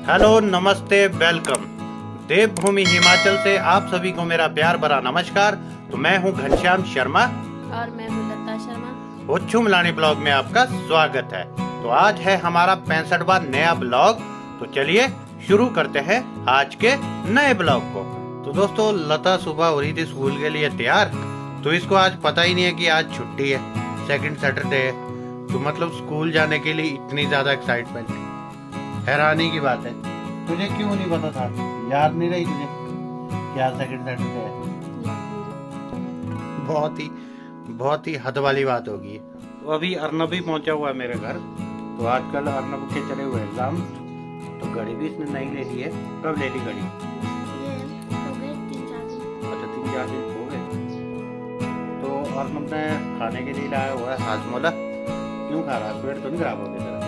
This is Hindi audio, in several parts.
हेलो, नमस्ते, वेलकम। देवभूमि हिमाचल से आप सभी को मेरा प्यार भरा नमस्कार। तो मैं हूं घनश्याम शर्मा और मैं हूं लता शर्मा। ओच्छू मिलानी ब्लॉग में आपका स्वागत है। तो आज है हमारा 65वां नया ब्लॉग। तो चलिए शुरू करते हैं आज के नए ब्लॉग को। तो दोस्तों, लता सुबह हो रही थी स्कूल के लिए तैयार। तो इसको आज पता ही नहीं है कि आज छुट्टी है, सेकंड सैटरडे है। तो मतलब स्कूल जाने के लिए इतनी ज्यादा एक्साइटमेंट, हैरानी की बात है। तुझे क्यों नहीं पता था? याद नहीं रही तुझे क्या सेकंड सैटरडे है? बहुत ही हद वाली बात होगी। तो अभी अर्नब भी पहुंचा हुआ है मेरे घर। तो आजकल अर्नब के चले हुए एग्जाम। तो घड़ी भी इसने नहीं ले ली है। कब ले ली घड़ी? अच्छा, 3-4 दिन हो गए। तो अर्नब ने खाने के लिए लाया हुआ है हाजमोला। क्यों खा रहा है? पेट तो नहीं खराब हो गया तेरा?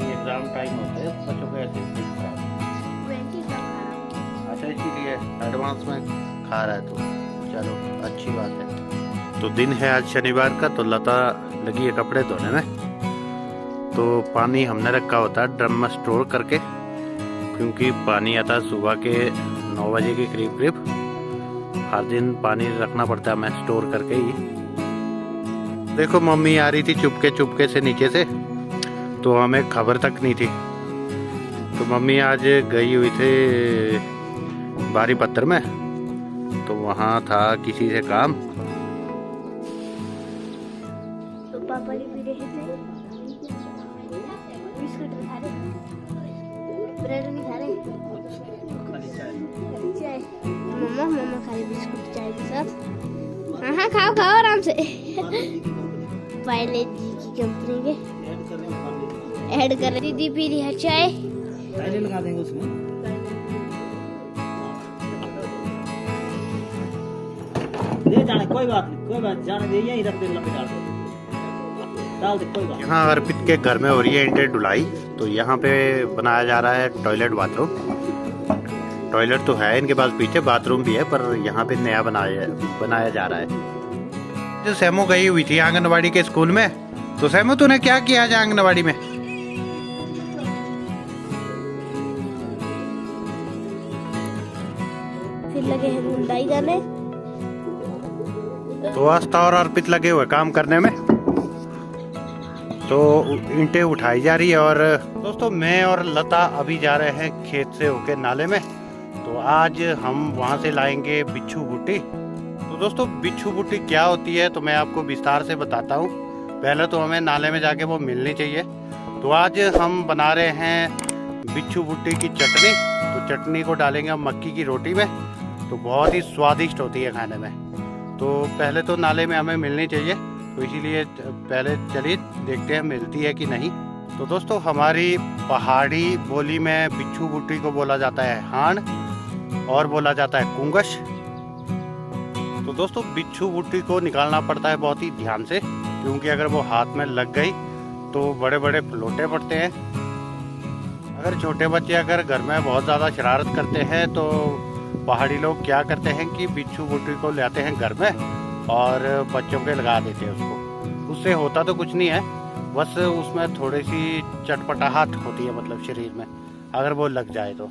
एग्जाम टाइम होते हैं बच्चों को ऐसे अच्छा, इसीलिए एडवांस में खा रहा है। तो चलो अच्छी बात है। तो दिन है आज शनिवार का। तो लता लगी है कपड़े धोने में। तो पानी हमने रखा होता है ड्रम में स्टोर करके, क्योंकि पानी आता है सुबह के 9 बजे के करीब। हर दिन पानी रखना पड़ता है हमें स्टोर करके ही। देखो, मम्मी आ रही थी चुपके से नीचे से, तो हमें खबर तक नहीं थी। तो मम्मी आज गई हुई थी बारी पत्थर में। तो वहाँ था किसी से काम। तो पापा ने भी रहे थे। बिस्कुट खा रहे, ब्रेड नहीं खा रहे, चाय। मम्मा खा रही बिस्कुट चाय के साथ। हाँ, खाओ आराम से। पायलट जी की कंपनी के ऐड कर दीदी पी रही है चाय। लगा देंगे उसमें। ले जाने कोई बात जाने दे, यहीं रख दे, लंबे डाल दे कोई बात। यहाँ अर्पित के घर में हो रही है इंटर धुलाई। तो यहाँ पे बनाया जा रहा है टॉयलेट बाथरूम। टॉयलेट तो है इनके पास पीछे, बाथरूम भी है, पर यहाँ पे नया बनाया जा रहा है। जो सैमू गई हुई थी आंगनबाड़ी के स्कूल में। तो सैमू, तूने क्या किया आज आंगनबाड़ी में? फिर लगे हैं गुंडाई करने। तो आस्था और अर्पित लगे हुए काम करने में। तो ईंटें उठाई जा रही है। और दोस्तों, मैं और लता अभी जा रहे हैं खेत से होके नाले में। तो आज हम वहाँ से लाएंगे बिच्छू बूटी। तो दोस्तों, बिच्छू बूटी क्या होती है तो मैं आपको विस्तार से बताता हूँ। पहले तो हमें नाले में जाके वो मिलनी चाहिए। तो आज हम बना रहे हैं बिच्छू बूटी की चटनी। तो चटनी को डालेंगे हम मक्की की रोटी में। तो बहुत ही स्वादिष्ट होती है खाने में। तो पहले तो नाले में हमें मिलनी चाहिए। तो इसीलिए पहले चलिए देखते हैं मिलती है कि नहीं। तो दोस्तों, हमारी पहाड़ी बोली में बिच्छू बूटी को बोला जाता है हांड और बोला जाता है कुंगश। तो दोस्तों, बिच्छू बूटी को निकालना पड़ता है बहुत ही ध्यान से, क्योंकि अगर वो हाथ में लग गई तो बड़े बड़े फलोटे पड़ते हैं। अगर छोटे बच्चे अगर घर में बहुत ज़्यादा शरारत करते हैं तो पहाड़ी लोग क्या करते हैं कि बिच्छू बूटी को ले आते हैं घर में और बच्चों के लगा देते हैं उसको। उससे होता तो कुछ नहीं है, बस उसमें थोड़ी सी चटपटाहट होती है, मतलब शरीर में अगर वो लग जाए तो।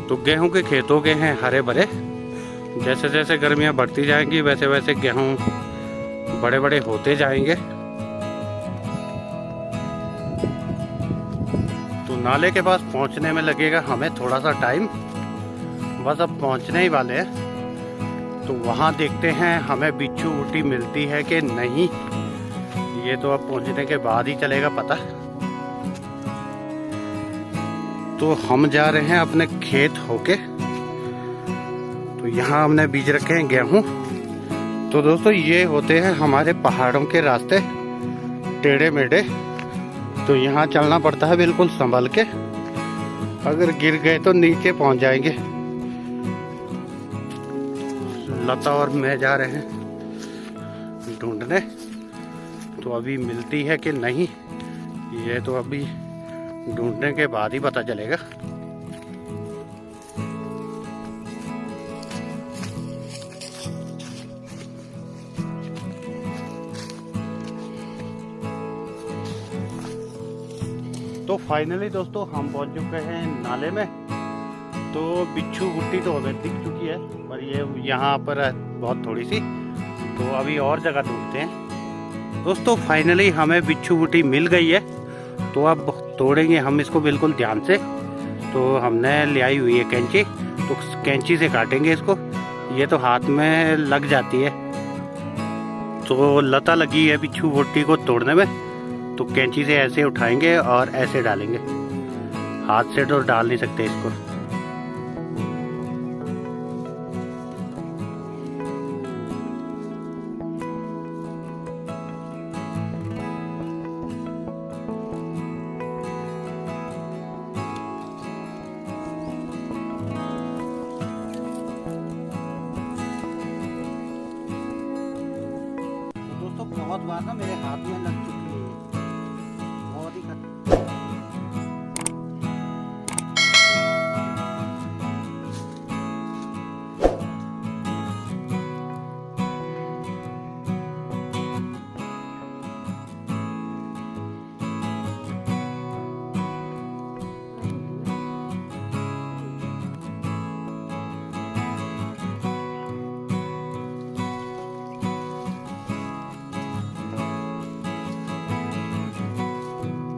तो गेहूं के खेतों के हैं हरे भरे। जैसे जैसे गर्मियां बढ़ती जाएंगी वैसे वैसे गेहूं बड़े बड़े होते जाएंगे। तो नाले के पास पहुंचने में लगेगा हमें थोड़ा सा टाइम। बस अब पहुंचने ही वाले हैं। तो वहां देखते हैं हमें बिच्छू बूटी मिलती है कि नहीं। ये तो अब पहुंचने के बाद ही चलेगा पता। तो हम जा रहे हैं अपने खेत होके। तो यहाँ हमने बीज रखे हैं गेहूं। तो दोस्तों, ये होते हैं हमारे पहाड़ों के रास्ते, टेढ़े मेढ़े। तो यहाँ चलना पड़ता है बिल्कुल संभल के, अगर गिर गए तो नीचे पहुंच जाएंगे। लता और मैं जा रहे हैं ढूंढने। तो अभी मिलती है कि नहीं, ये तो अभी ढूंढने के बाद ही पता चलेगा। तो फाइनली दोस्तों हम पहुंच चुके हैं नाले में। तो बिच्छू गुट्टी तो हमें दिख चुकी है, पर ये यहाँ पर बहुत थोड़ी सी, तो अभी और जगह ढूंढते हैं। दोस्तों फाइनली हमें बिच्छू गुट्टी मिल गई है, तो अब तोड़ेंगे हम इसको बिल्कुल ध्यान से। तो हमने ले आई हुई है कैंची, तो कैंची से काटेंगे इसको। ये तो हाथ में लग जाती है, तो लता लगी है बिच्छू गुट्टी को तोड़ने में। तो कैंची से ऐसे उठाएंगे और ऐसे डालेंगे, हाथ से तो डाल नहीं सकते इसको। बहुत बार ना मेरे हाथ में लग चुकी है, बहुत ही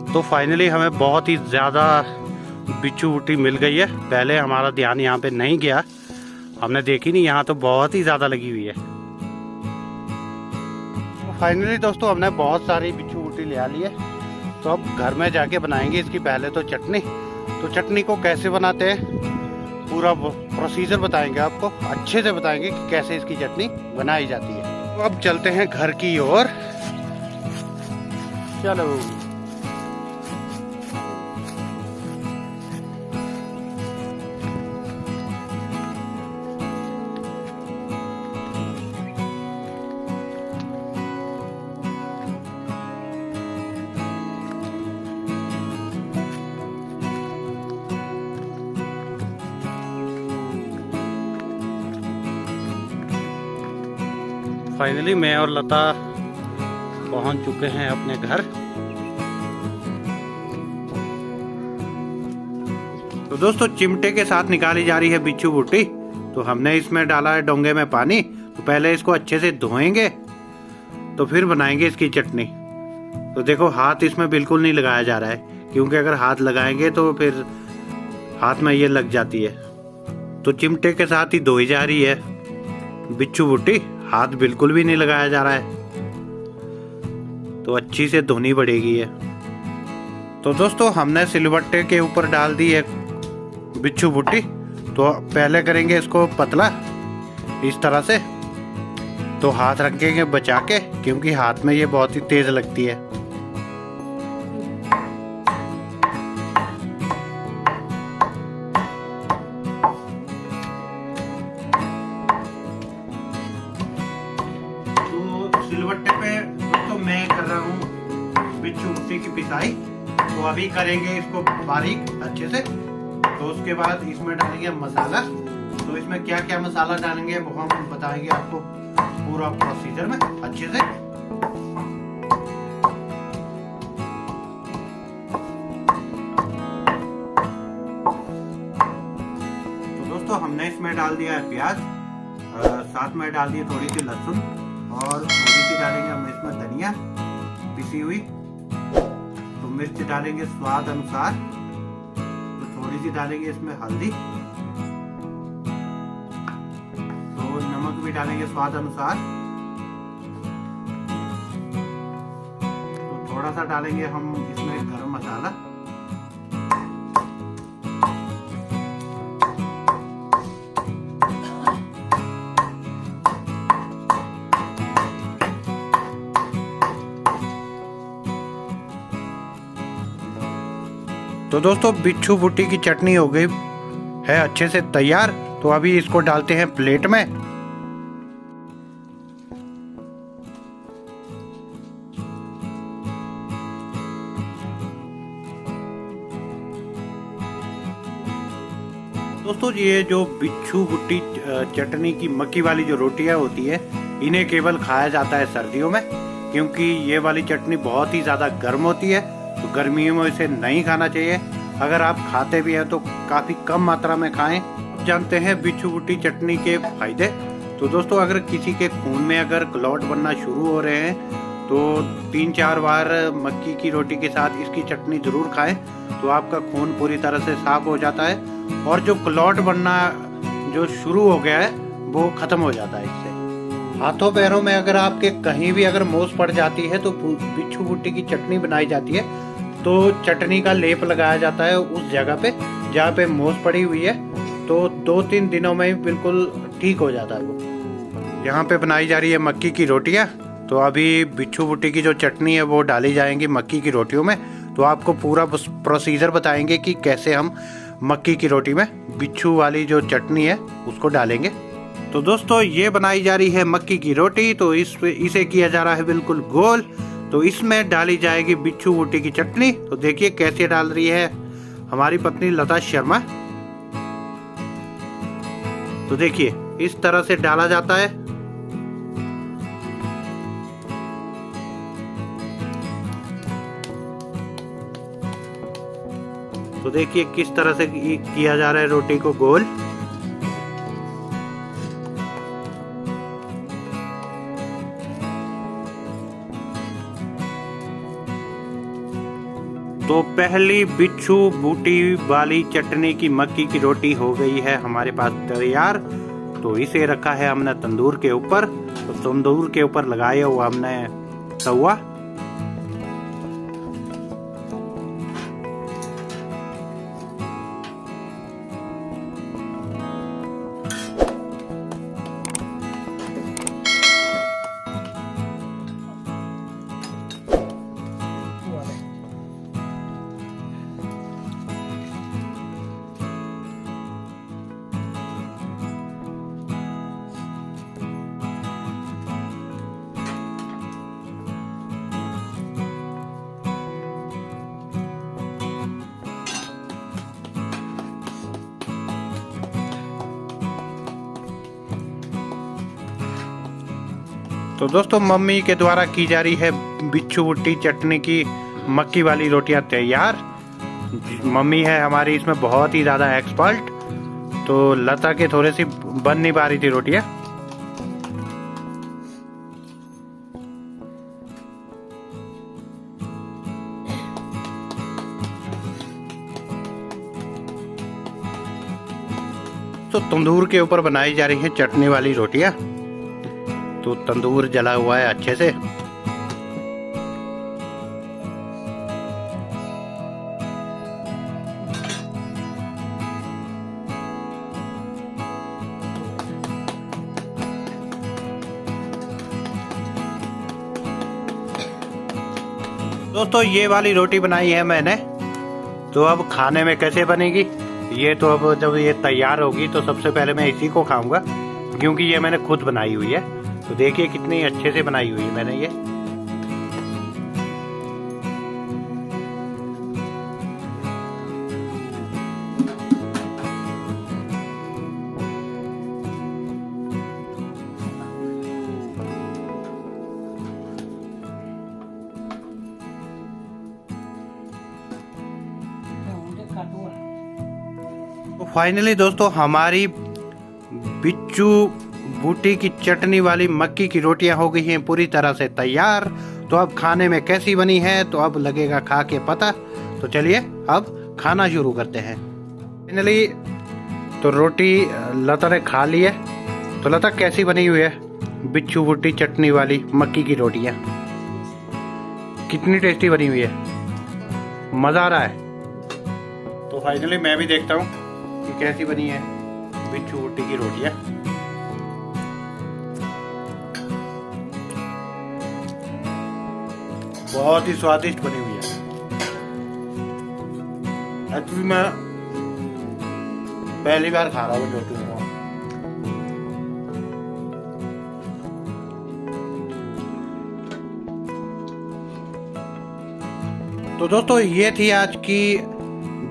तो फाइनली हमें बहुत ही ज़्यादा बिच्छू गुट्टी मिल गई है। पहले हमारा ध्यान यहाँ पे नहीं गया, हमने देखी नहीं, यहाँ तो बहुत ही ज़्यादा लगी हुई है। तो फाइनली दोस्तों हमने बहुत सारी बिच्छू गुट्टी ले ली है। तो अब घर में जाके बनाएंगे इसकी पहले तो चटनी। तो चटनी को कैसे बनाते हैं पूरा प्रोसीजर बताएंगे आपको, अच्छे से बताएंगे कि कैसे इसकी चटनी बनाई जाती है। तो अब चलते हैं घर की ओर, चलो। फाइनली मैं और लता पहुंच चुके हैं अपने घर। तो दोस्तों चिमटे के साथ निकाली जा रही है बिच्छू गुट्टी। तो हमने इसमें डाला है डोंगे में पानी। तो पहले इसको अच्छे से धोएंगे, तो फिर बनाएंगे इसकी चटनी। तो देखो हाथ इसमें बिल्कुल नहीं लगाया जा रहा है, क्योंकि अगर हाथ लगाएंगे तो फिर हाथ में ये लग जाती है। तो चिमटे के साथ ही धोई जा रही है बिच्छू गुट्टी, हाथ बिल्कुल भी नहीं लगाया जा रहा है। तो अच्छी से धोनी पड़ेगी है। तो दोस्तों हमने सिलबट्टे के ऊपर डाल दी है बिच्छू गुट्टी। तो पहले करेंगे इसको पतला इस तरह से। तो हाथ रखेंगे बचा के, क्योंकि हाथ में ये बहुत ही तेज लगती है। सिलबट्टे पे तो मैं कर रहा हूँ बिच्छू गुट्टी की पिसाई। तो अभी करेंगे इसको बारीक अच्छे से। तो उसके बाद इसमें डालेंगे मसाला। तो इसमें क्या क्या मसाला डालेंगे वो हम बताएंगे आपको पूरा प्रोसीजर में अच्छे से। तो दोस्तों हमने इसमें डाल दिया है प्याज, साथ में डाल दिए थोड़ी सी लहसुन, और थोड़ी सी डालेंगे हम इसमें धनिया पिसी हुई। तो मिर्च डालेंगे स्वाद अनुसार। तो थोड़ी सी डालेंगे इसमें हल्दी। तो नमक भी डालेंगे स्वाद अनुसार। तो थोड़ा सा डालेंगे हम इसमें गरम मसाला। तो दोस्तों बिच्छू गुट्टी की चटनी हो गई है अच्छे से तैयार। तो अभी इसको डालते हैं प्लेट में। दोस्तों ये जो बिच्छू गुट्टी चटनी की मक्की वाली जो रोटियां होती है, इन्हें केवल खाया जाता है सर्दियों में, क्योंकि ये वाली चटनी बहुत ही ज़्यादा गर्म होती है। तो गर्मियों में इसे नहीं खाना चाहिए। अगर आप खाते भी हैं तो काफ़ी कम मात्रा में खाएं। जानते हैं बिच्छू बूटी चटनी के फायदे। तो दोस्तों, अगर किसी के खून में अगर क्लॉट बनना शुरू हो रहे हैं तो 3-4 बार मक्की की रोटी के साथ इसकी चटनी ज़रूर खाएं, तो आपका खून पूरी तरह से साफ हो जाता है और जो क्लॉट बनना जो शुरू हो गया है वो ख़त्म हो जाता है इससे। हाथों पैरों में अगर आपके कहीं भी अगर मोच पड़ जाती है तो बिच्छू बूटी की चटनी बनाई जाती है, तो चटनी का लेप लगाया जाता है उस जगह पे जहाँ पे मोच पड़ी हुई है, तो 2-3 दिनों में ही बिल्कुल ठीक हो जाता है वो। यहाँ पे बनाई जा रही है मक्की की रोटियाँ। तो अभी बिच्छू बूटी की जो चटनी है वो डाली जाएंगी मक्की की रोटियों में। तो आपको पूरा प्रोसीजर बताएंगे कि कैसे हम मक्की की रोटी में बिच्छू वाली जो चटनी है उसको डालेंगे। तो दोस्तों, ये बनाई जा रही है मक्की की रोटी। तो इसे किया जा रहा है बिल्कुल गोल। तो इसमें डाली जाएगी बिच्छू बूटी की चटनी। तो देखिए कैसे डाल रही है हमारी पत्नी लता शर्मा। तो देखिए इस तरह से डाला जाता है। तो देखिए किस तरह से किया जा रहा है रोटी को गोल। तो पहली बिच्छू बूटी वाली चटनी की मक्की की रोटी हो गई है हमारे पास तैयार। तो इसे रखा है हमने तंदूर के ऊपर। तो तंदूर के ऊपर लगाया हुआ हमने तवा। तो दोस्तों, मम्मी के द्वारा की जा रही है बिच्छू बूटी चटनी की मक्की वाली रोटियां तैयार। मम्मी है हमारी इसमें बहुत ही ज़्यादा एक्सपर्ट। तो लता के थोड़ी सी बन नहीं पा रही थी रोटियां। तो तंदूर के ऊपर बनाई जा रही है चटनी वाली रोटियां। तो तंदूर जला हुआ है अच्छे से। दोस्तों, ये वाली रोटी बनाई है मैंने। तो अब खाने में कैसे बनेगी ये तो अब जब ये तैयार होगी तो सबसे पहले मैं इसी को खाऊंगा, क्योंकि ये मैंने खुद बनाई हुई है। तो देखिए कितनी अच्छे से बनाई हुई है मैंने ये। तो फाइनली दोस्तों, हमारी बिच्छू बूटी की चटनी वाली मक्की की रोटियां हो गई हैं पूरी तरह से तैयार। तो अब खाने में कैसी बनी है तो अब लगेगा खा के पता। तो चलिए अब खाना शुरू करते हैं। फाइनली तो रोटी लता ने खा ली है। तो लता, कैसी बनी हुई है बिच्छू बूटी चटनी वाली मक्की की रोटियां? कितनी टेस्टी बनी हुई है, मज़ा आ रहा है। तो फाइनली मैं भी देखता हूँ कि कैसी बनी है बिच्छू बूटी की रोटियां। बहुत ही स्वादिष्ट बनी हुई है। एक्चुअली मैं पहली बार खा रहा हूँ रोटी को। तो दोस्तों, ये थी आज की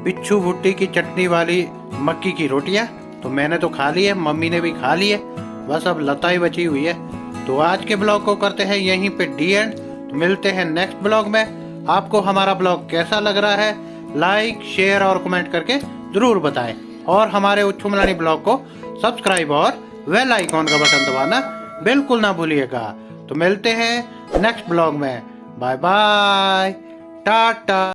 बिच्छू बूटी की चटनी वाली मक्की की रोटियां। तो मैंने तो खा ली है, मम्मी ने भी खा ली है, बस अब लता ही बची हुई है। तो आज के ब्लॉग को करते हैं यहीं पे डी एंड। तो मिलते हैं नेक्स्ट ब्लॉग में। आपको हमारा ब्लॉग कैसा लग रहा है लाइक शेयर और कमेंट करके जरूर बताएं और हमारे उच्चू मलानी ब्लॉग को सब्सक्राइब और बेल आइकॉन का बटन दबाना बिल्कुल ना भूलिएगा। तो मिलते हैं नेक्स्ट ब्लॉग में। Bye bye, Tata.